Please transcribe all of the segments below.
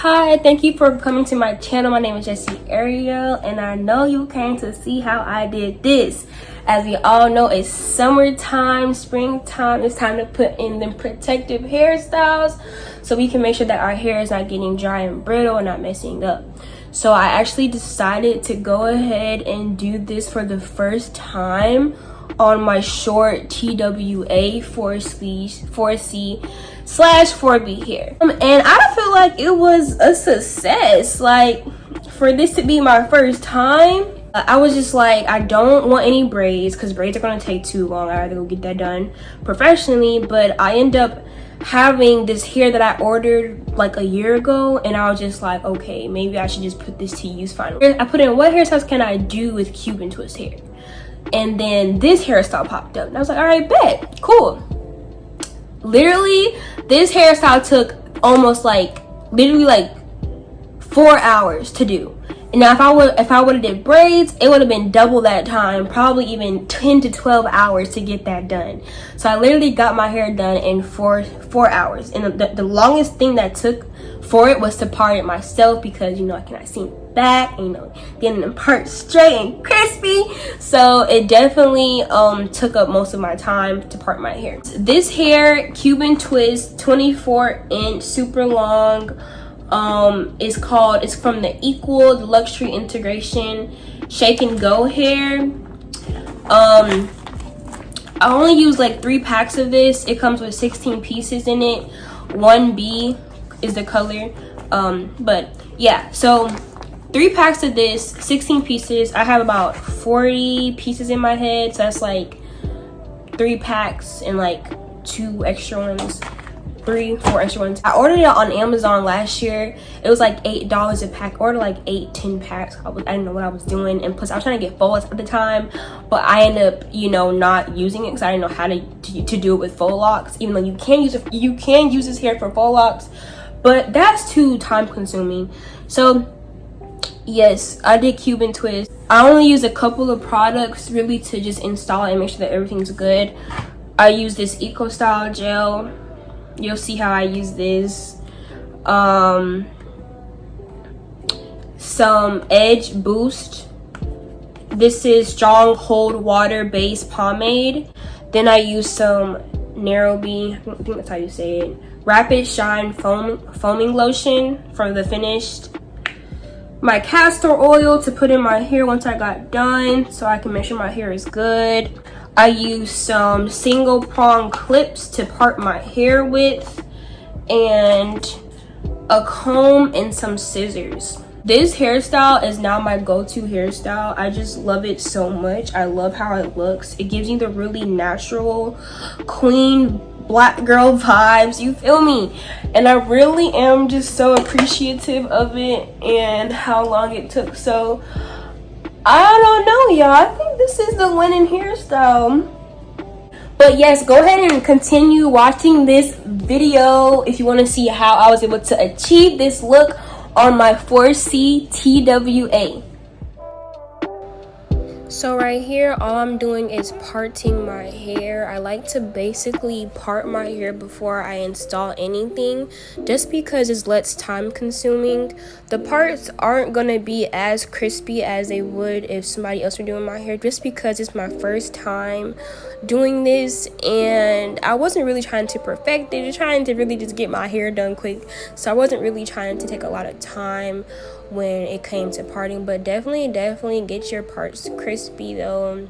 Hi, thank you for coming to my channel. My name is Jessie Ariel, and I know you came to see how I did this. As we all know, it's summertime, springtime. It's time to put in them protective hairstyles so we can make sure that our hair is not getting dry and brittle and not messing up. So I actually decided to go ahead and do this for the first time on my short TWA 4C/4B hair. And I feel like it was a success. Like, for this to be my first time, I was just like, I don't want any braids because braids are going to take too long. I'd rather go get that done professionally. But I end up having this hair that I ordered like a year ago, and I was just like, okay, maybe I should just put this to use finally. I put in, what hairstyles can I do with Cuban twist hair? And then this hairstyle popped up, and I was like, all right, bet, cool. Literally, this hairstyle took almost literally 4 hours to do. And now if I would have did braids, it would have been double that time, probably even 10 to 12 hours to get that done. So I literally got my hair done in four hours. And the longest thing that took for it was to part it myself, because I cannot see back, and getting them parts straight and crispy. So it definitely took up most of my time to part my hair. This hair, Cuban twist, 24-inch, super long. It's from the Equal Luxury Integration Shake and Go hair. I only use 3 packs of this. It comes with 16 pieces in it. 1B is the color. But yeah, so 3 packs of this, 16 pieces. I have about 40 pieces in my head, so that's 3 packs and 2 extra ones. 4 extra ones. I ordered it on Amazon last year. It was $8 a pack. I ordered 8-10 packs. I didn't know what I was doing, and plus I was trying to get faux locks at the time, but I ended up not using it because I didn't know how to do it with faux locks, even though you can use this hair for faux locks, but that's too time consuming. So yes, I did Cuban twist. I only used a couple of products really to just install it and make sure that everything's good. I use this Eco Style gel. You'll see how I use this. Some Edge Boost. This is Strong Hold Water Base Pomade. Then I use some Narrowbee, I think that's how you say it, Rapid Shine Foaming Lotion from the Finished. My castor oil to put in my hair once I got done, so I can make sure my hair is good. I use some single prong clips to part my hair with, and a comb and some scissors. This hairstyle is now my go-to hairstyle. I just love it so much. I love how it looks. It gives you the really natural queen black girl vibes, you feel me? And I really am just so appreciative of it and how long it took. So I don't know, y'all. I think this is the winning hairstyle. But yes, go ahead and continue watching this video if you want to see how I was able to achieve this look on my 4C TWA. So right here, all I'm doing is parting my hair. I like to basically part my hair before I install anything, just because it's less time consuming. The parts aren't gonna be as crispy as they would if somebody else were doing my hair, just because it's my first time doing this, and I wasn't really trying to perfect it, just trying to really just get my hair done quick. So I wasn't really trying to take a lot of time when it came to parting, but definitely get your parts crispy though.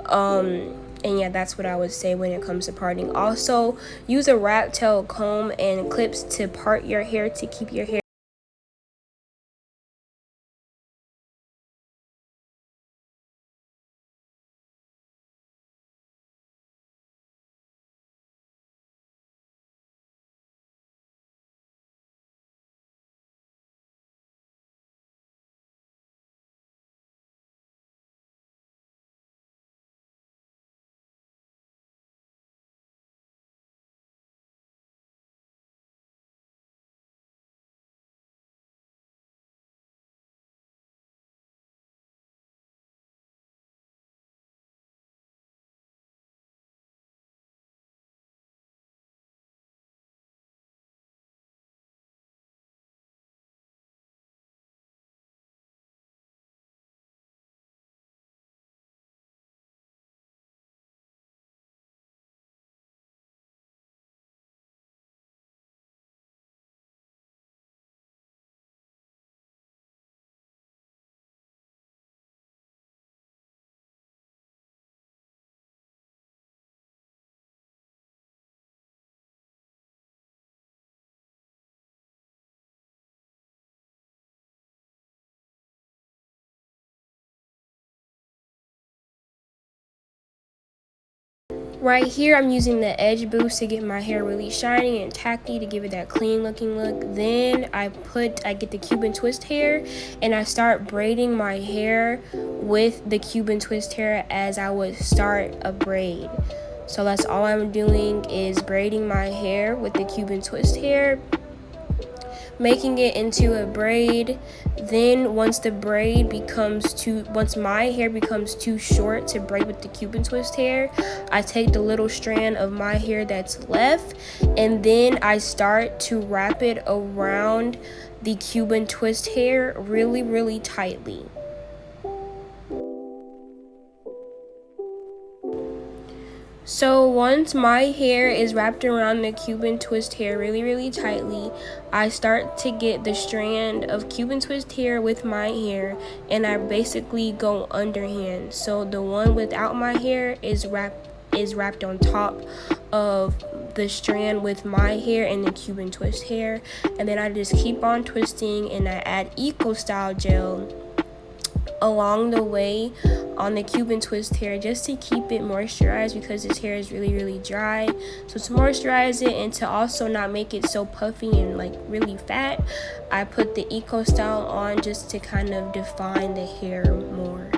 And yeah, that's what I would say when it comes to parting. Also, use a rat tail comb and clips to part your hair to keep your hair Right here, I'm using the edge boost to get my hair really shiny and tacky to give it that clean looking look. Then I get the Cuban twist hair and I start braiding my hair with the Cuban twist hair as I would start a braid. So that's all I'm doing is braiding my hair with the Cuban twist hair, making it into a braid. Then once my hair becomes too short to braid with the Cuban twist hair, I take the little strand of my hair that's left and then I start to wrap it around the Cuban twist hair really, really tightly. So once my hair is wrapped around the Cuban twist hair really, really tightly, I start to get the strand of Cuban twist hair with my hair and I basically go underhand. So the one without my hair is wrapped on top of the strand with my hair and the Cuban twist hair, and then I just keep on twisting and I add Eco Style gel along the way on the Cuban twist hair just to keep it moisturized because this hair is really, really dry. So to moisturize it and to also not make it so puffy and like really fat, I put the Eco Style on just to kind of define the hair more.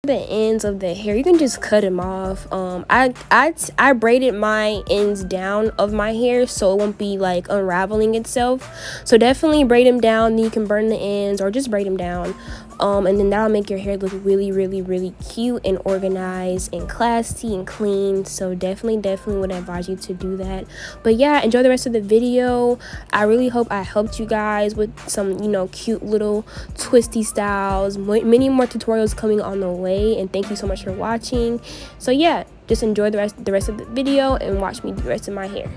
The ends of the hair, you can just cut them off. I braided my ends down of my hair so it won't be like unraveling itself, so definitely braid them down. Then you can burn the ends or just braid them down, and then that'll make your hair look really really cute and organized and classy and clean. So definitely would advise you to do that. But yeah, enjoy the rest of the video. I really hope I helped you guys with some, you know, cute little twisty styles. Many more tutorials coming on the way, and thank you so much for watching. So yeah, just enjoy the rest of the video and watch me do the rest of my hair.